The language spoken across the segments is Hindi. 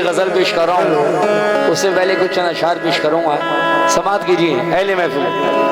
गजल पेश कर रहा हूँ, उससे पहले कुछ चंद अशार पेश करूंगा। समात कीजिए अहले महफिल।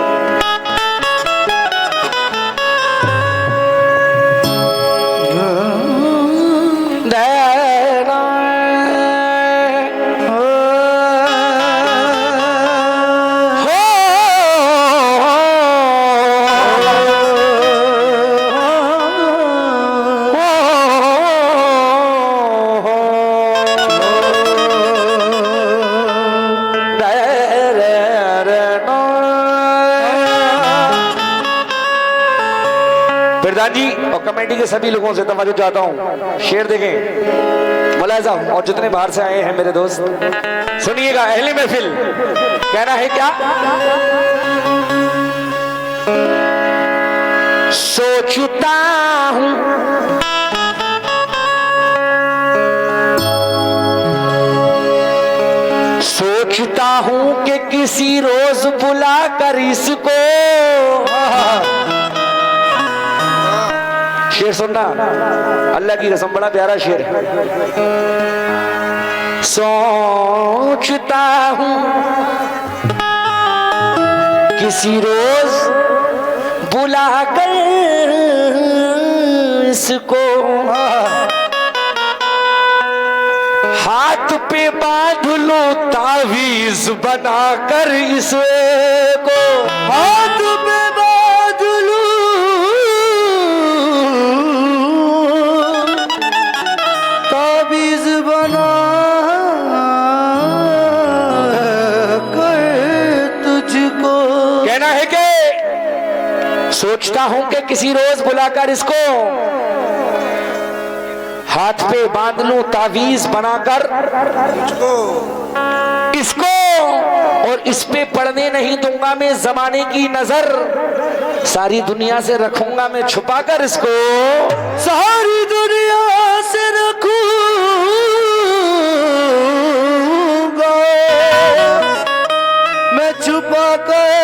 प्रधान जी और कमेटी के सभी लोगों से तवज्जो चाहता हूँ, शेर देखें मुलाजा और जितने बाहर से आए हैं मेरे दोस्त सुनिएगा। अहले महफिल कहना है क्या? सोचता हूँ सोचता हूँ कि किसी रोज बुला कर इसको, शेर सुनना अल्लाह की कसम बड़ा प्यारा शेर है। सोचता हूँ किसी रोज बुला कर इसको, हाथ पे बांध लो तावीज बना कर इसको, हाथ पे बांध लो तावीज बना कर तुझको। कहना है कि सोचता हूं कि किसी रोज बुलाकर इसको हाथ पे बांध लूं तावीज बनाकर इसको, और इस पे पड़ने नहीं दूंगा मैं जमाने की नजर, सारी दुनिया से रखूंगा मैं छुपा कर इसको, सारी दुनिया से रखूंगा मैं छुपा कर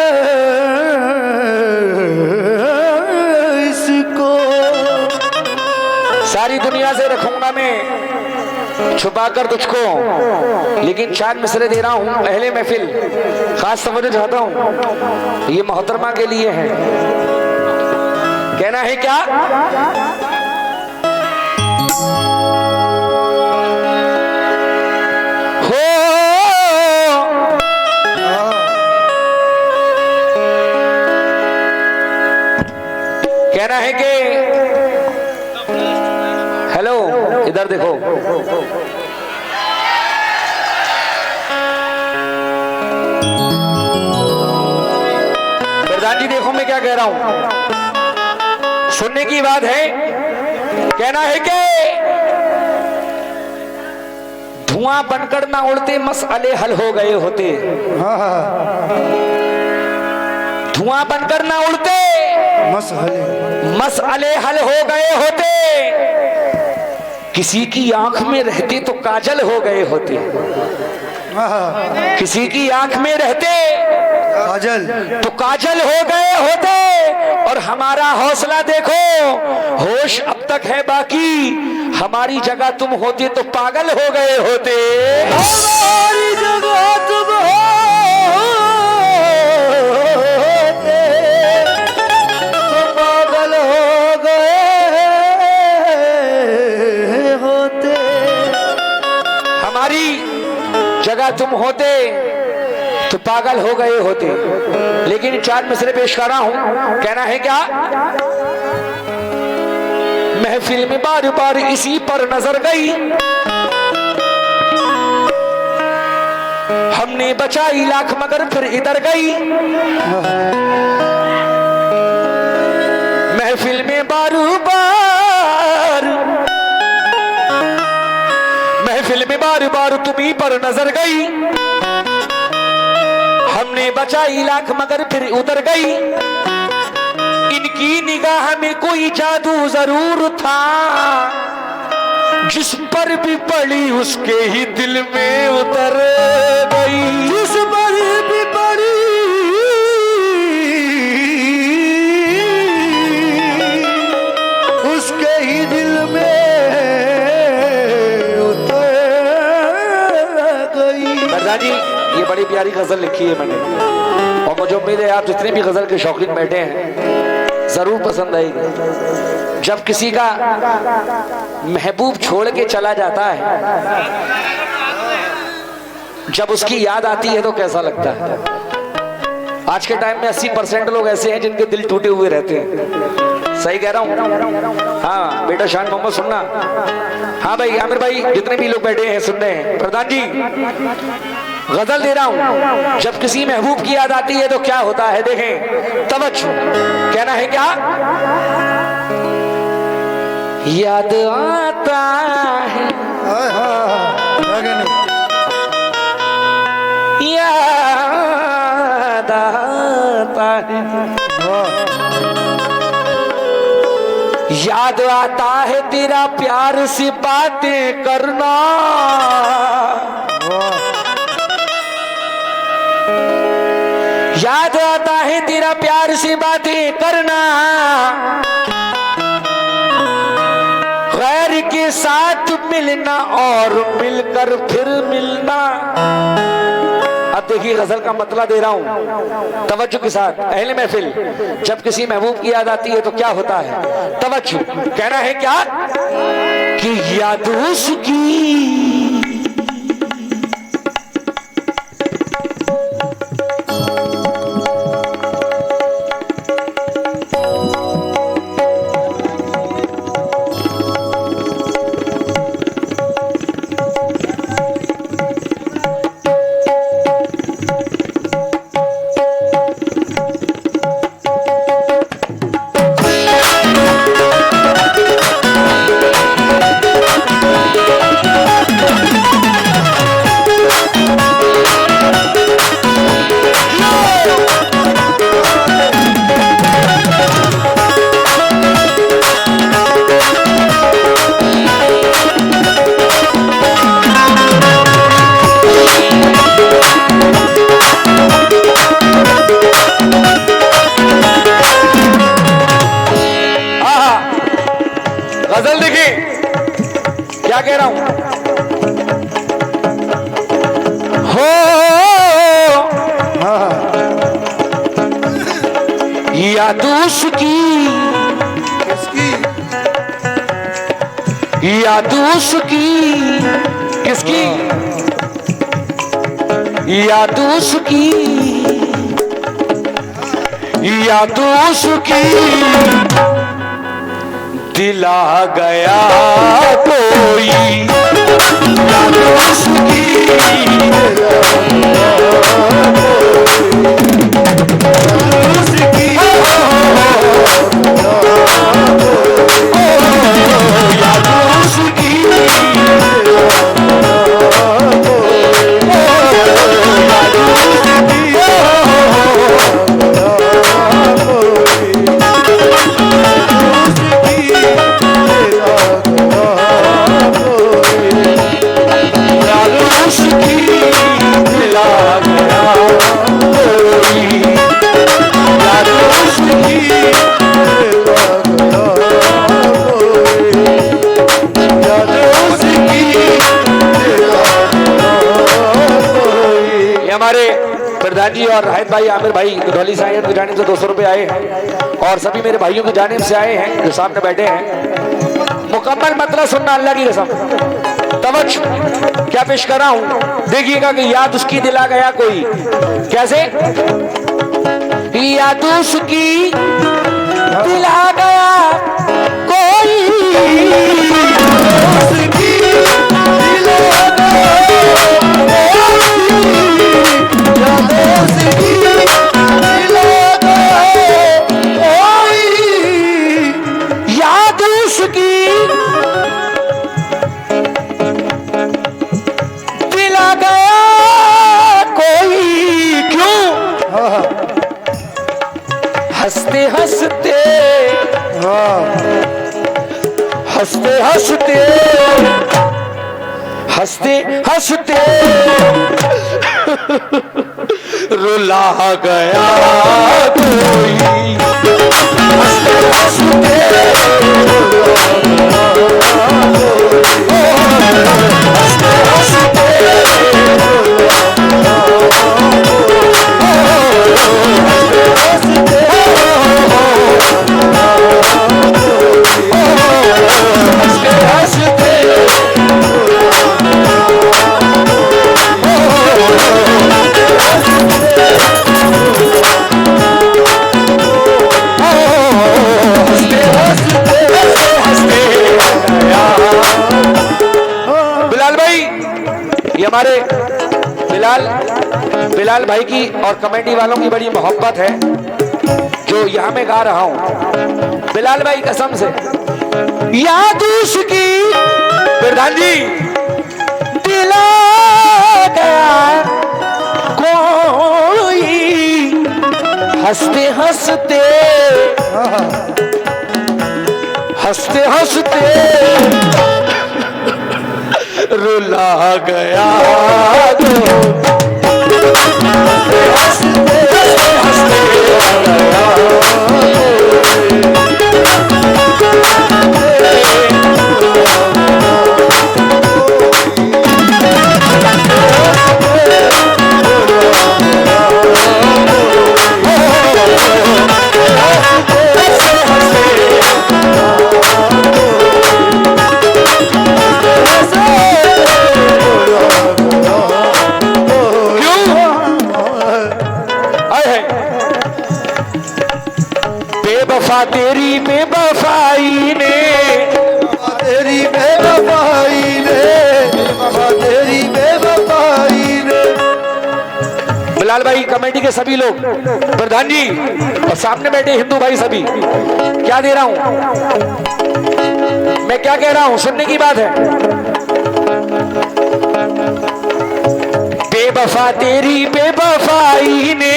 इसको, सारी दुनिया से रखूंगा मैं छुपा कर तुझको। लेकिन 4 मिसरे दे रहा हूं अहले महफिल, खास तवज्जो चाहता हूं, ये मोहतरमा के लिए है। कहना है क्या? हो कहना है कि हेलो इधर देखो, प्रधान जी देखो मैं क्या कह रहा हूं, सुनने की बात है। कहना है कि धुआं बनकर ना उड़ते मसले हल हो गए होते, धुआं बनकर ना उड़ते मसले हल हो गए होते, किसी की आंख में रहते तो काजल हो गए होते, किसी की आंख में रहते काजल तो काजल हो गए होते, और हमारा हौसला देखो होश अब तक है बाकी, हमारी जगह तुम होते तो पागल हो गए होते, हमारी जगह तुम जगह तुम होते तो पागल हो गए होते। लेकिन 4 मिसरे पेश कर रहा हूं। कहना है क्या? महफिल में बार बार इसी पर नजर गई, हमने बचाई लाख मगर फिर इधर गई, महफिल में बार बार महफिल में बार बार तुम्हीं पर नजर गई, हमने उन्हें बचाई लाख मगर फिर उतर गई। इनकी निगाह में कोई जादू जरूर था, जिस पर भी पड़ी उसके ही दिल में उतर गई। जिस पर भी पड़ी उसके ही दिल में उतर गई। मर्दा जी ये बड़ी प्यारी गजल लिखी है मैंने, और मुझे उम्मीद है आप जितने भी गजल के शौकीन बैठे हैं जरूर पसंद आएगी। जब किसी का महबूब छोड़ के चला जाता है, जब उसकी याद आती है तो कैसा लगता है। आज के टाइम में 80% लोग ऐसे हैं जिनके दिल टूटे हुए रहते हैं। सही कह रहा हूँ? हाँ बेटा शान मोहम्मद सुनना। हाँ भाई आमिर भाई जितने भी लोग बैठे हैं सुन रहे हैं, प्रधान जी गजल दे रहा हूँ। जब किसी महबूब की याद आती है तो क्या होता है, देखें तवज्जो। कहना है क्या? याद आता है, याद आता है, याद आता है तेरा प्यार से बातें करना। याद आता है तेरा प्यार से बातें करना, गैर के साथ मिलना और मिलकर फिर मिलना। अब देखिए गजल का मतलब दे रहा हूं तवज्जो के साथ। अहले महफिल जब किसी महबूब की याद आती है तो क्या होता है, तवज्जो। कहना है क्या कि याद उसकी गजल देखिए क्या कह रहा हूं। हो याद उसकी, याद उसकी, किसकी? याद उसकी, याद उसकी दिला गया कोई। याद उसकी प्रधान जी और राहित भाई आमिर भाई दुधौली साहिब की जानिब से 200 रुपए आए हैं, और सभी मेरे भाइयों की जानिब से आए हैं जो सामने बैठे हैं। मुकम्मल मतलब सुनना अल्लाह की कसम। तवज्जो क्या पेश कर रहा हूं, देखिएगा कि याद उसकी दिला गया कोई। कैसे? याद उसकी दिला गया कोई, याद उसकी दिला गया कोई। क्यों? हंसते रुला गया कोई, हंसते हंसते हमारे बिलाल भाई की और कमेटी वालों की बड़ी मोहब्बत है जो यहाँ मैं गा रहा हूँ। बिलाल भाई कसम से याद उसकी प्रधान जी दिला गया कोई, हंसते हंसते हंसते हंसते रुला गया तो हंसते हंसते तेरी बेवफाई ने, तेरी बेवफाई ने, तेरी बेवफाई ने। बिलाल भाई कमेटी के सभी लोग, प्रधान जी और सामने बैठे हिंदू भाई सभी, क्या दे रहा हूं मैं, क्या कह रहा हूं सुनने की बात है। बेवफा तेरी बेवफाई ने,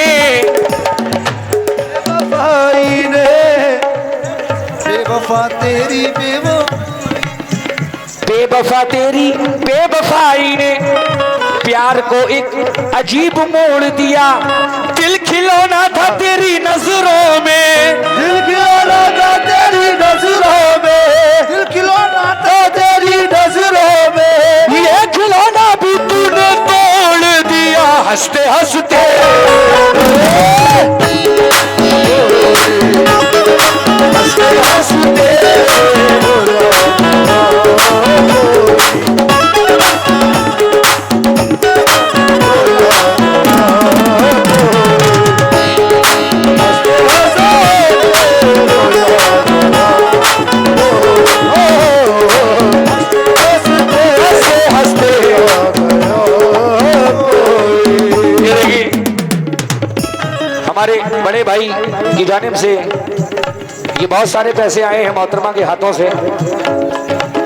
बेवफाई ने, बेवफा तेरी बेवफा तेरी बेवफाई ने प्यार को एक अजीब मोड़ दिया। दिल खिलौना था तेरी नजरों में, दिल खिलौना था तेरी नजरों में, दिल खिलौना था तेरी नजरों में, ये खिलौना भी तूने तोड़ दिया। हंसते हंसते हंसते हंसते हमारे बड़े भाई की जानिब से ये बहुत सारे पैसे आए हैं मोहतरमा के हाथों से,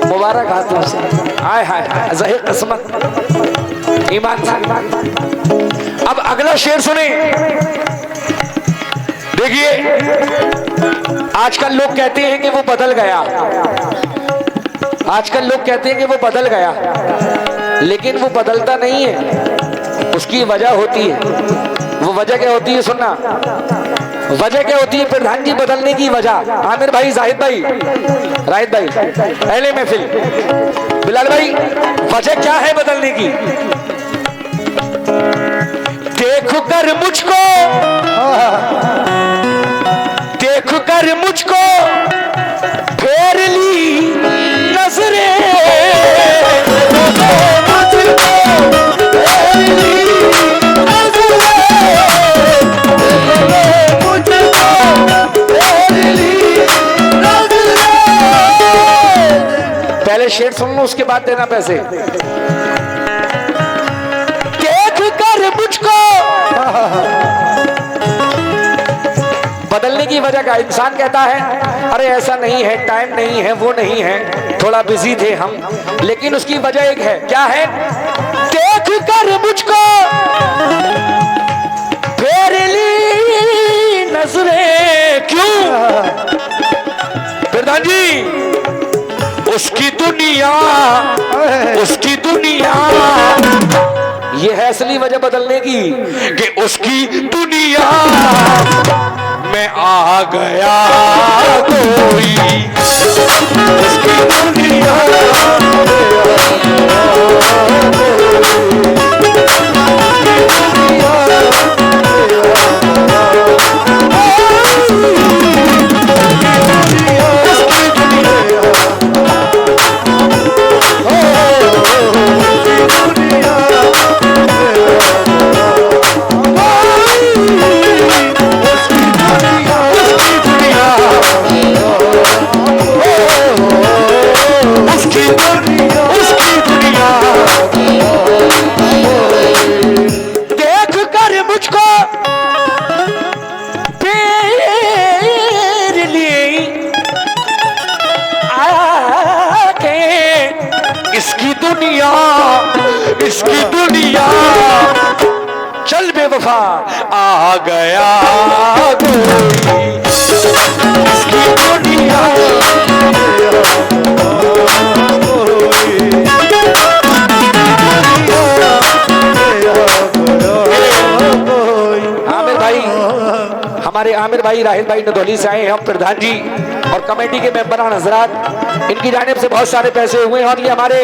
मुबारक हाथों से। आए हाय हाय ज़ाहिर किस्मत ईमान से। अब अगला शेर सुने। देखिए आजकल लोग कहते हैं कि वो बदल गया, आजकल लोग कहते हैं कि वो बदल गया, लेकिन वो बदलता नहीं है, उसकी वजह होती है। वो वजह क्या होती है सुनना, वजह क्या होती है प्रधान जी बदलने की वजह। आमिर भाई, जाहिद भाई, राहिद भाई, पहले महफिल, बिलाल भाई, वजह क्या है बदलने की? देख कर मुझको, देख कर मुझको फेर ली नजरें, पहले शेर सुन लो उसके बाद देना पैसे। देख कर मुझको, बदलने की वजह का इंसान कहता है अरे ऐसा नहीं है, टाइम नहीं है, वो नहीं है, थोड़ा बिजी थे हम, लेकिन उसकी वजह एक है, क्या है? देख कर मुझको फेर ली नजरें, क्यों प्रधान जी? उसकी दुनिया दुनिया, ये है असली वजह बदलने की कि उसकी दुनिया में आ गया कोई, उसकी दुनिया इसकी दुनिया चल बेवफा आ गया कोई, इसकी दुनिया आमिर भाई, हमारे आमिर भाई राहिल भाई नदौली से आए हैं, हम प्रधान जी और कमेटी के मेंबरान हजरात, इनकी जानिब से बहुत सारे पैसे हुए हैं। और ये हमारे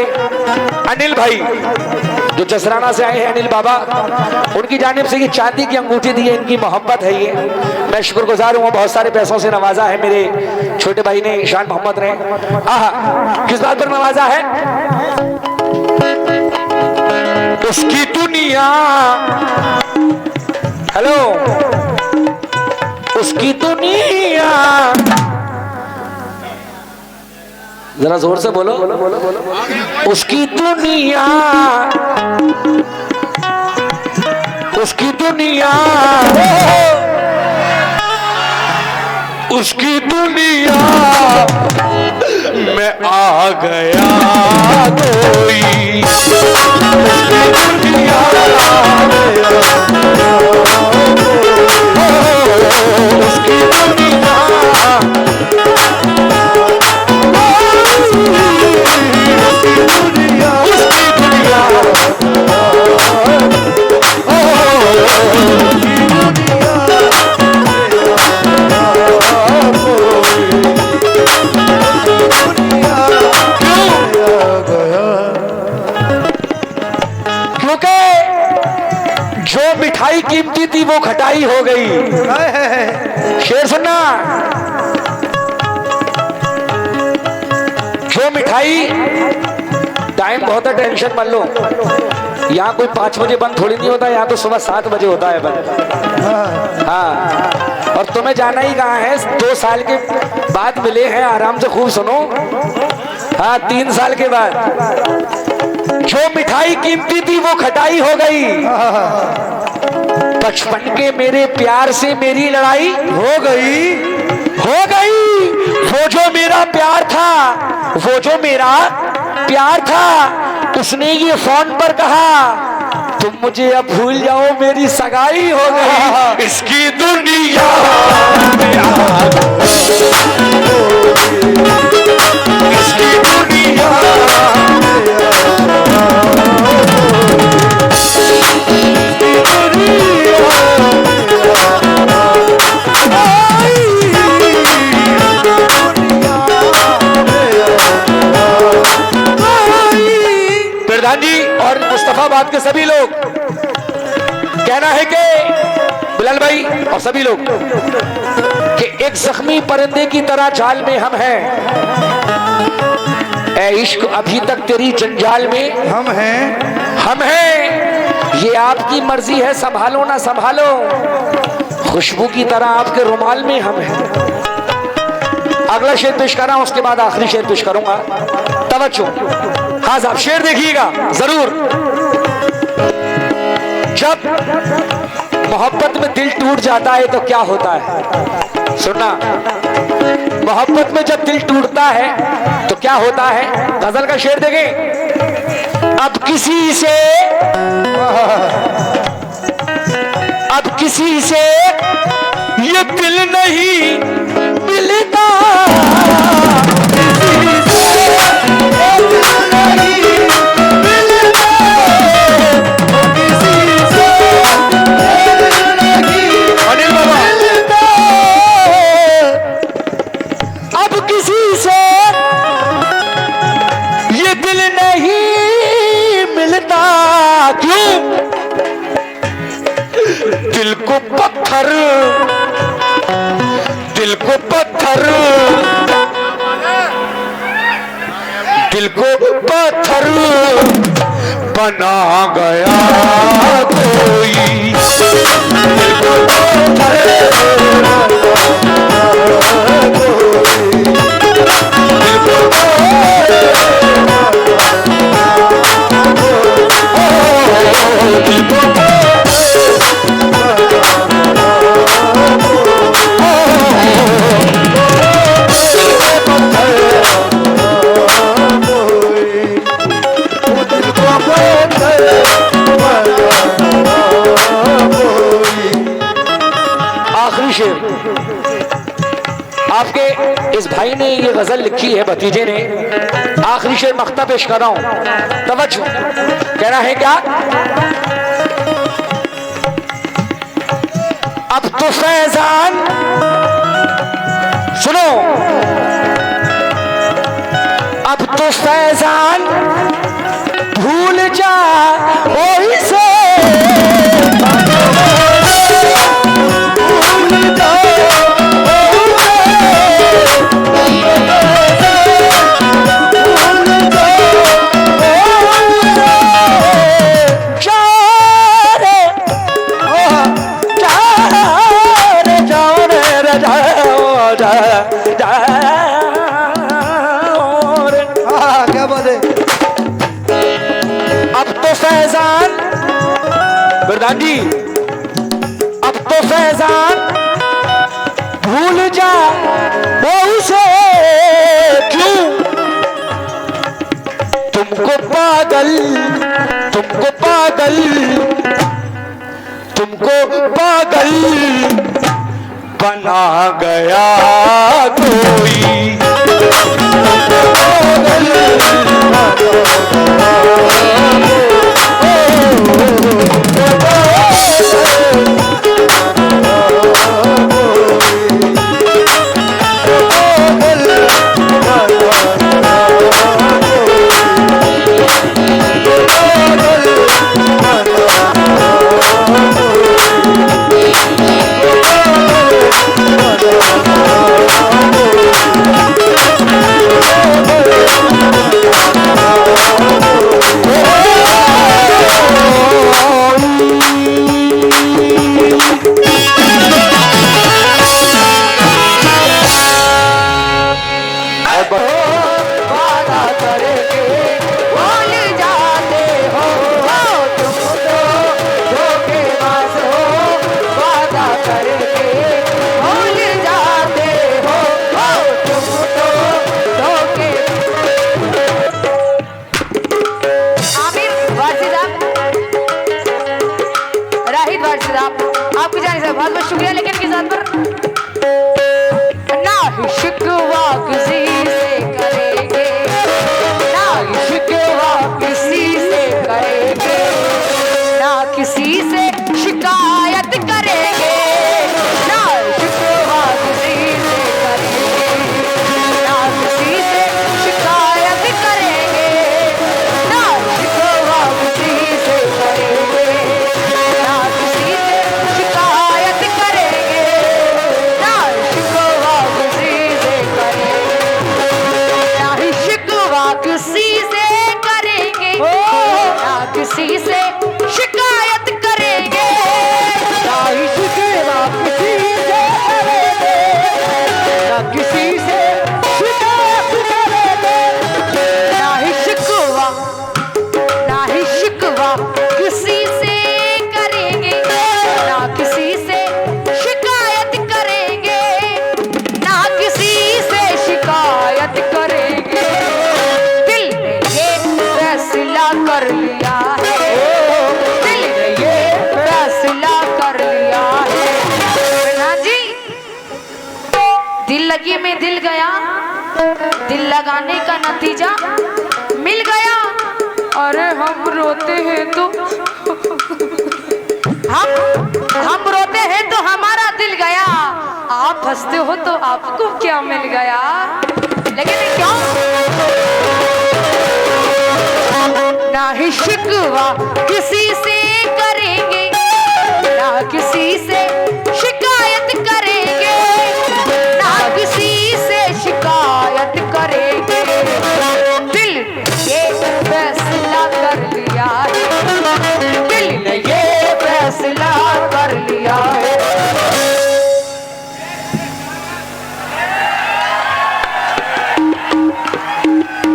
अनिल भाई जो जसराना से आए हैं, अनिल बाबा, उनकी जानिब से ये चांदी की अंगूठी दी है, इनकी मोहब्बत है ये, मैं शुक्रगुजार हूँ। बहुत सारे पैसों से नवाजा है मेरे छोटे भाई ने, ईशान मोहम्मद ने। किस बात पर नवाजा है? उसकी दुनिया, हेलो, उसकी दुनिया, जरा जोर से बोलो, उसकी दुनिया, उसकी दुनिया, उसकी दुनिया में आ गया कोई, उसकी दुनिया, उसकी दुनिया, मिठाई कीमती थी वो खटाई हो गई। शेर सुनना, जो मिठाई, टाइम बहुत है, टेंशन मत लो, यहाँ कोई 5 बजे बंद थोड़ी नहीं होता, यहाँ तो सुबह 7 बजे होता है बंद। हाँ, और तुम्हें जाना ही कहाँ है, 2 साल के बाद मिले हैं, आराम से खूब सुनो। हाँ, 3 साल के बाद जो मिठाई कीमती थी वो खटाई हो गई, बचपन के मेरे प्यार से मेरी लड़ाई हो गई, हो गई। वो जो मेरा प्यार था, वो जो मेरा प्यार था, उसने ये फोन पर कहा तुम मुझे अब भूल जाओ, मेरी सगाई हो गई। इसकी दुनिया में इसकी दुनिया, प्रधान जी और मुस्तफाबाद के सभी लोग, कहना है कि बिलाल भाई और सभी लोग कि एक जख्मी परिंदे की तरह जाल में हम हैं, ऐ इश्क अभी तक तेरी जंजाल में हम हैं, हम हैं। ये आपकी मर्जी है, संभालो ना संभालो, खुशबू की तरह आपके रुमाल में हम हैं। अगला शेर पेश कर रहा हूं, उसके बाद आखिरी शेर पेश करूंगा, तवज्जो। हाँ साहब, शेर देखिएगा जरूर। जब मोहब्बत में दिल टूट जाता है तो क्या होता है, सुनना, मोहब्बत में जब दिल टूटता है तो क्या होता है। गजल का शेर देखें, अब किसी से ये दिल नहीं मिलता, किसी से ये दिल नहीं मिलता। दिल को पत्थर, दिल को पत्थर, दिल को पत्थर बना गया कोई, दिल को पत्थर आपके इस भाई ने ये गजल लिखी है, भतीजे ने। आखिरी शेर मख्ता पेश कर रहा हूं, तवज्जो। कहना है क्या? अब तो फैजान सुनो, अब तो फैजान भूल जा वही से, क्या बात है? अब तो फैजान प्रधान जी, अब तो फैजान भूल जा वो उसे क्यों, तुमको पागल, तुमको पागल, तुमको पागल बना गया कोई, आपकी जाने से बहुत बहुत शुक्रिया। लेकिन किस बात पर ना ही शिकवा किसी से करेंगे, ना ही शिकवा किसी से करेंगे, ना किसी से शिकायत करेंगे, ना शिकवा किसी से करेंगे, ना किसी से शिकायत करेंगे, ना शिकवा किसी से करेंगे, ना किसी से शिकायत करेंगे, ना शिकवा किसी से करेंगे, ना ही शिकवा किसी से करेंगे, ना किसी से शिकायत करेंगे, ना ही शिकवा किसी से करेंगे, ना किसी से शिकायत करेंगे, ना ही शिकवा, ना ही शिकवा किसी से करेंगे, ना किसी से शिकायत करेंगे, ना किसी से शिकायत करेंगे। दिल ने ये फैसला कर लिया है, दिल ने ये फैसला कर लिया है। प्रधान जी, दिल लगी में दिल गया, दिल लगाने का नतीजा मिल गया। अरे हम रोते हैं तो हम रोते हैं तो हमारा दिल गया, आप हंसते हो तो आपको क्या मिल गया। लेकिन क्यों? ना ही शिकवा किसी से करेंगे, ना किसी से शिकायत करेंगे, ना किसी से शिकायत करेंगे। दिल ये फैसला कर लिया है, दिल ने ये फैसला कर लिया है।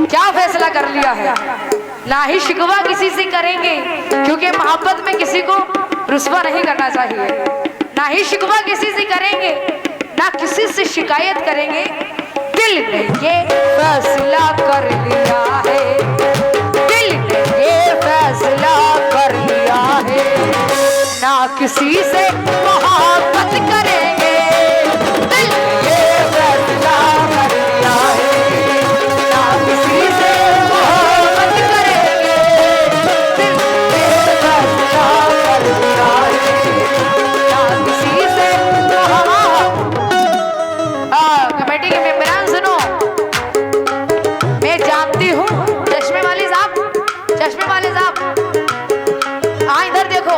क्या फैसला कर लिया है? ना ही शिकवा किसी से करेंगे, क्योंकि मोहब्बत में किसी को रुस्वा नहीं करना चाहिए। ना ही शिकवा किसी से करेंगे, ना किसी से शिकायत करेंगे। दिल ने ये फैसला कर लिया है, दिल ने ये फैसला कर लिया है। ना किसी से मोहब्बत करेंगे, दिल ने ये फैसला कर लिया है। ना किसी से मोहब्बत करेंगे, दिल ने ये फैसला कर लिया है। ना किसी से कमेटी के मेंबरान सुनो, मैं जानती हूँ चश्मे वाले साहब, चश्मे वाले साहब हाँ इधर देखो,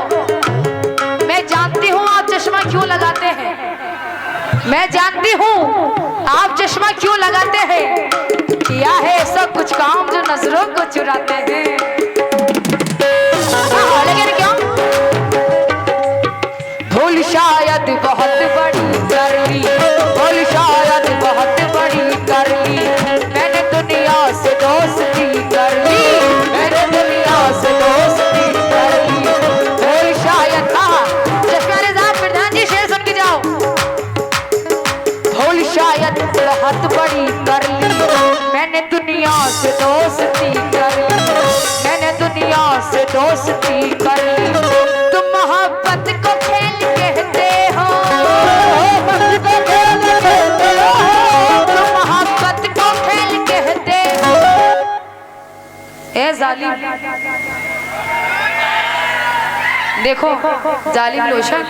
मैं जानती हूँ आप चश्मा क्यों लगाते हैं, मैं जानती हूँ आप चश्मा क्यों लगाते हैं। किया है सब कुछ काम जो नजरों को चुराते हैं। लेकिन क्यों? भूल शायद बहुत बड़ी कर ली, भूल शायद बहुत बड़ी कर ली। मैंने दुनिया से दोस्ती कर ली, मैंने दुनिया से दोस्ती कर ली। भूल शायद चश्मे साहब प्रधान जी शेर सुन के जाओ। भूल शायद बहुत बड़ी कर ली, मैंने दुनिया से दोस्ती कर ली, मैंने दुनिया से दोस्ती कर ली। तुम मोहब्बत को खेल कहते हो, मोहब्बत को खेल कहते हो, तुम मोहब्बत को खेल कहते हो। ए जालिम देखो, जालिम लोशन,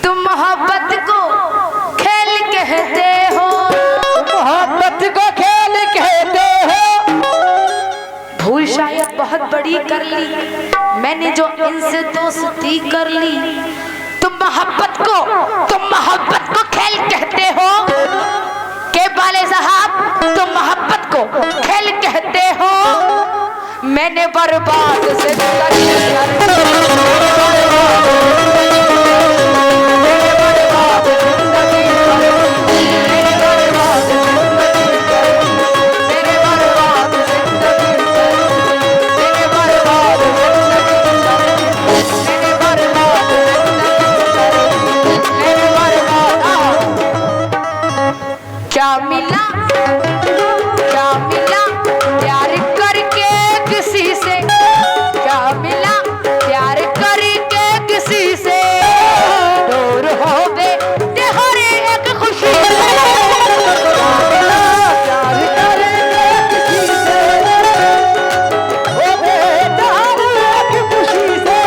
तुम मोहब्बत को खेल कहते हो, मोहब्बत को खेल कहते हो। भूल शायद बहुत बड़ी कर ली, मैंने जो इनसे दोस्ती कर ली। तुम मोहब्बत को खेल कहते हो के बाले साहब, तुम मोहब्बत को खेल कहते हो। मैंने बर्बाद से क्या मिला, क्या मिला प्यार करके किसी से, क्या मिला प्यार करके किसी से। दूर हो गए हर एक खुशी से, क्या मिला प्यार करके किसी से, हो गए हर एक खुशी से।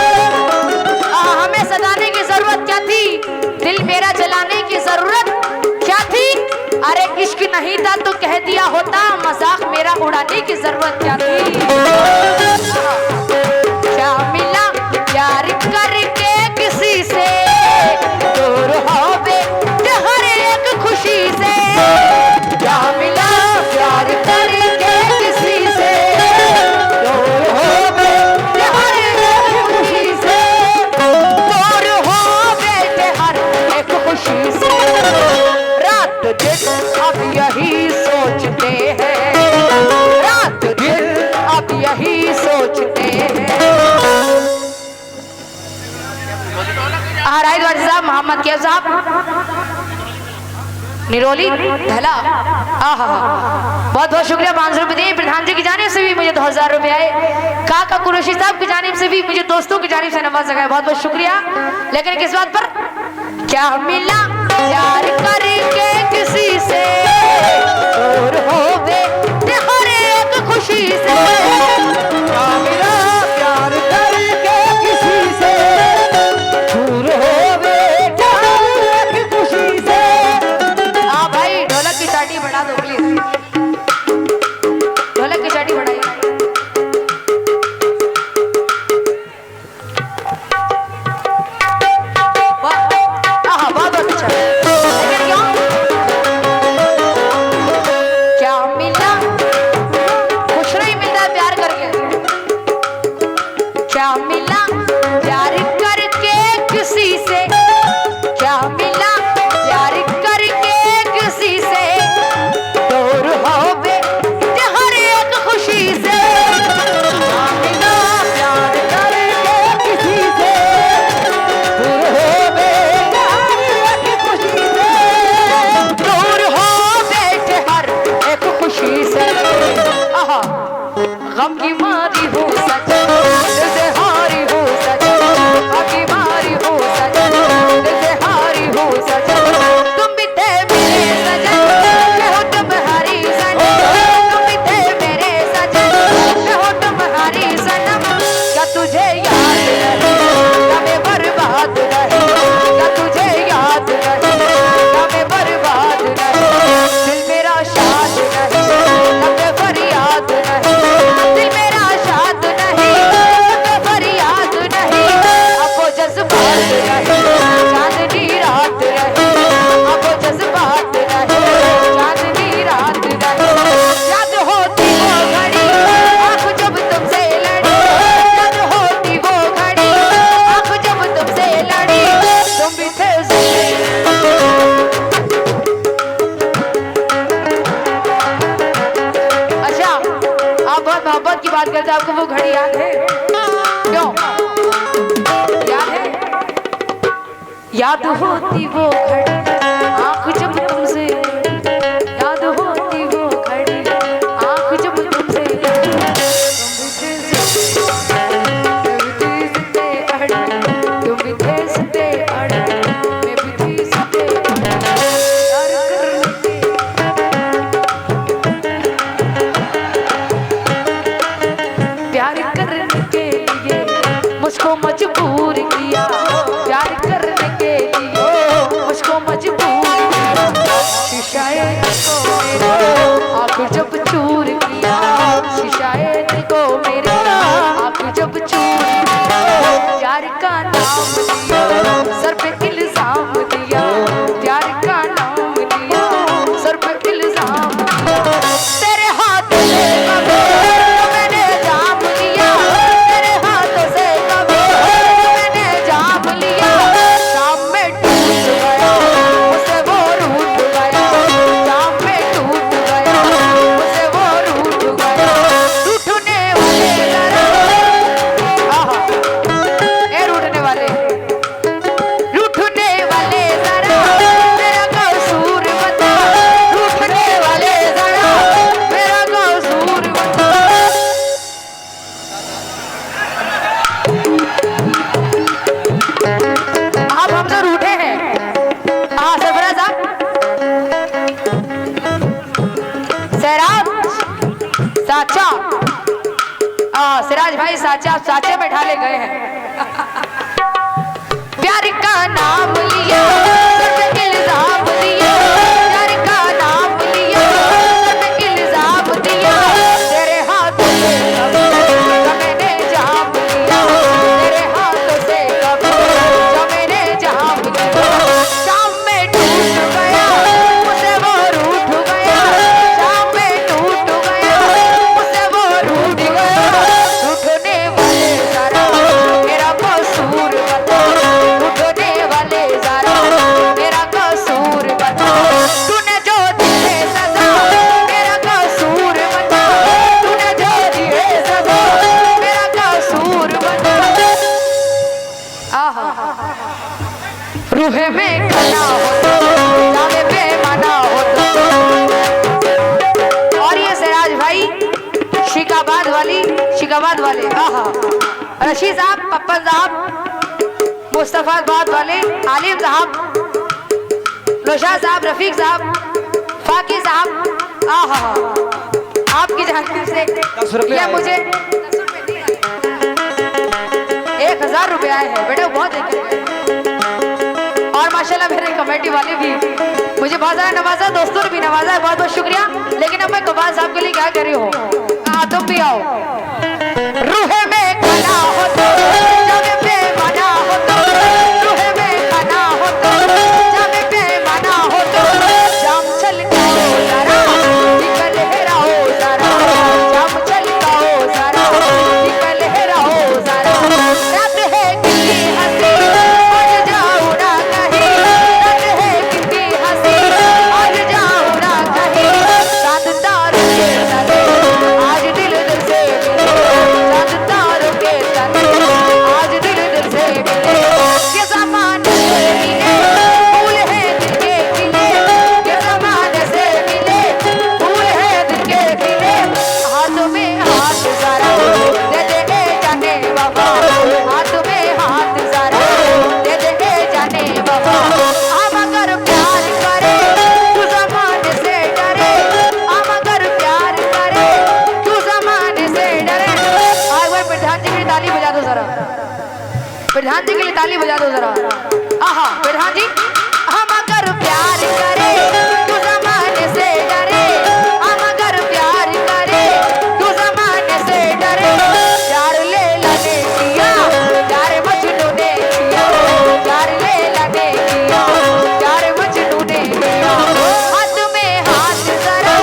हमें सताने की जरूरत क्या थी, दिल मेरा जलाने की जरूरत क्या थी। अरे इश्क नहीं था तो कह दिया होता, मजाक मेरा उड़ाने की जरूरत क्या थी। क्या मिला प्यार करके किसी से, दूर हो गए हर एक खुशी से। क्या मिला प्यार करके किसी से, दूर हो गए हर एक खुशी से, दूर हो गए हर एक खुशी से। रात दिन अब यही सोचते हैं, रात दिन अब यही सोचते हैं। राइट साहब, मोहम्मद कैफ साहब निरोली धला, बहुत बहुत शुक्रिया। 500 रुपये दिए प्रधान जी की जानिब से भी मुझे 2000 रुपये आए। काका कुरैशी साहब की जानिब से भी मुझे दोस्तों की जानिब से नवाजा गया, बहुत बहुत शुक्रिया। लेकिन किस बात पर, क्या मिला प्यार करके किसी से, दूर हो गए हर एक खुशी से। क्या मिला प्यार करके किसी से, दूर हो गए हर एक खुशी से। हाँ भाई, ढोलक की चाटी बढ़ा दो प्लीज, ढोलक की चाटी बढ़ाइए। याद होती वो घड़ी आंख जब तुमसे, याद होती वो घड़ी आंख जब तुमसे, तुम भी थे सते अड़े, मैं भी थी सते प्यार करने के लिए मुझको मजबूर किया, प्यार करने के लिए मुझको मजबूर किया, शीशाए को मेरे आंख जब चूर किया, शीशाए को मेरे आंख जब चूर किया, प्यार का नाम लिया सर पे इल्जाम दिया, प्यार का नाम लिया सर पे इल्जाम दिया, तेरे हाथ से कभी मैंने जाम लिया, तेरे हाथों से कभी मैंने जाम लिया, शाम में टूट गया उसे वो रूठ गया, शाम में टूट गया उसे वो रूठ गया, रूठने वाले जरा ए रूठने वाले जरा मेरा कसूर बता, रूठने वाले जरा मेरा कसूर बता। आप हमसे रूठे हैं, हाँ सरफराज साहब, सैराज साचा, सिराज भाई साचा साचे में ढाले गए हैं। प्यार का नाम लिया सर पे इल्जाम दिया, प्यार का नाम लिया सर पे इल्जाम दिया, तेरे हाथों से कभी मैंने जाम लिया, तेरे हाथों से कभी मैंने जाम लिया, शाम में टूट गया उसे वो रूठ गया, शाम में टूट गया उसे वो रूठ गया, रूठने वाले जरा मेरा कसूर बता, रूठने वाले जरा मेरा कसूर बता, तूने जो दिए सजा मेरा कसूर बता, तूने जो दिए सजा मेरा कसूर बता। आहा रूहे में खना हो तो जामे बेमाना हो तो, और ये सिराज भाई शिकाबाद वाले, आहा रशीद साहब, पप्पन साहब, मुस्तफाबाद वाले, आलिम साहब, रोशा साहब, रफीक साहब, फाकी साहब, आहा आपकी जानकारी से ये मुझे 1000 रुपए आए हैं बेटा, बहुत देखे, और माशाल्लाह मेरे कमेटी वाले भी मुझे बहुत ज्यादा नवाजा, दोस्तों ने भी नवाजा है, बहुत बहुत शुक्रिया। लेकिन अब मैं कबाल साहब के लिए क्या कर रही हूँ, तुम भी आओ। रूहे में खना हो तो जब बेमाना हो तो, रूहे में खना हो तो जब बेमाना हो तो, जाम छलकाओ जरा निकल हेराओ जरा, जाम छलकाओ जरा निकल हेराओ जरा, रात है कितनी हंसी आज जाऊं ना कहीं, रात है कितनी हंसी आज जाऊं ना कहीं, चांद तारों के तले आज दिल से मिले, चांद तारों के तले आज दिल से मिले, ये ज़माने से मिले फूल है दिल के खिले, ये ज़माने से मिले फूल है दिल के खिले, हाथ में हाथ जरा दे दे जाने बाबा, हाथ में हाथ जरा दे दे जाने बाबा, हम अगर प्यार करे तू ज़माने से डरे, हम अगर प्यार करे तू ज़माने से डरे। एक बार प्रधान जी के लिए ताली बजा दो जरा, प्रधान जी के लिए ताली बजा दो जरा, आहा प्रधान जी, हम अगर प्यार करे तू ज़माने से डरे, हम अगर प्यार करे तू ज़माने से डरे, प्यार ले लाने किया प्यार मजनू ने किया, प्यार ले लाने किया प्यार मजनू ने किया, हाथ में हाथ जरा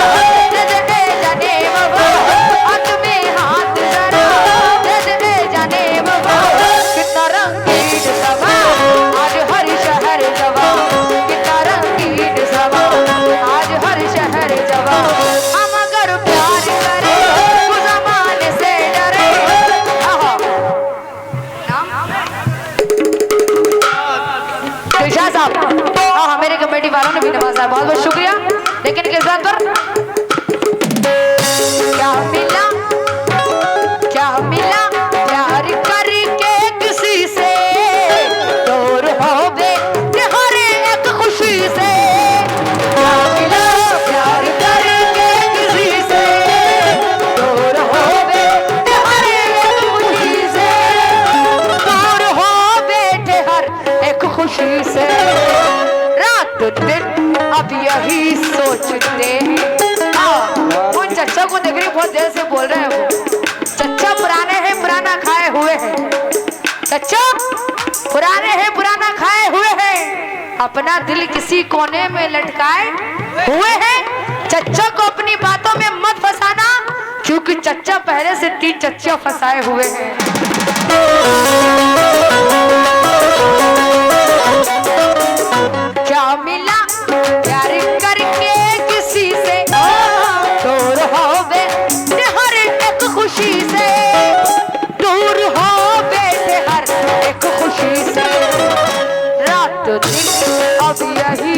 दे दे जाने बाबा, हाथ में हाथ जरा दे दे जाने बाबा, कितना रंगीन समा आज हर शहर जवा, कितना रंगीन समा क्या साहब, हाँ मेरे कमेटी वालों ने भी नवाजा, बहुत बहुत शुक्रिया। लेकिन किस बात पर? क्या मिला प्यार करके किसी से, दूर हो गए हर एक खुशी से। क्या मिला प्यार करके किसी से, दूर हो गए हर एक खुशी से, दूर हो बैठे हर एक खुशी से। रात दिन अब यही सोचते हैं। उन चच्चा को देख रही, बहुत देर से बोल रहे हैं वो। चच्चा पुराने हैं, पुराना खाए हुए हैं। चच्चा पुराने हैं, पुराना खाए हुए हैं। अपना दिल किसी कोने में लटकाए हुए हैं। चच्चा को अपनी बातों में मत फंसाना, क्योंकि चच्चा पहले से 3 चच्चा फंसाए हुए हैं। क्या मिला प्यार करके किसी से, दूर हो बैठे हर एक खुशी से, दूर हो बैठे हर एक खुशी से। रात दिन अब यही,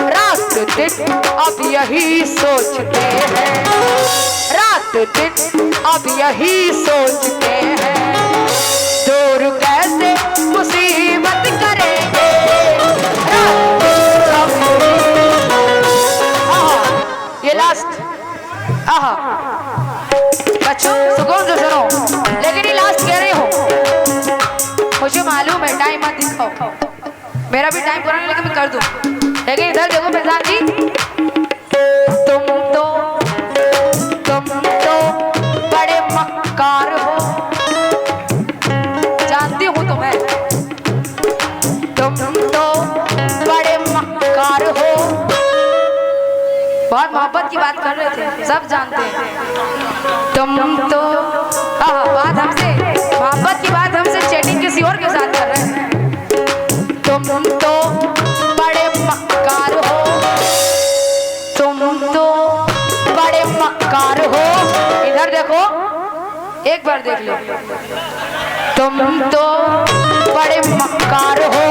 रात दिन अब यही सोचते हैं। रात दिन अब यही सोचते हैं, दूर कैसे मुसीबत करेंगे। ये लास्ट, बच्चों सुकून से सुनो, लेकिन ये लास्ट कह रही हूँ। मुझे मालूम है टाइम मत दिखाओ, मेरा भी टाइम पूरा नहीं, लेकिन मैं कर दूं। लेकिन इधर देखो प्रधान जी, तुम तो बड़े मक्कार हो, जानती हूँ तुम्हें। तुम तो बड़े मक्कार हो, बहुत मोहब्बत की बात कर रहे थे, सब जानते हैं। तुम तो बात हमसे, मोहब्बत की बात हमसे चैटिंग किसी और के साथ कर रहे हैं। तुम तो बड़े मक्कार हो, तुम तो बड़े मक्कार हो। इधर देखो, एक बार देख लो। तुम तो बड़े मक्कार हो,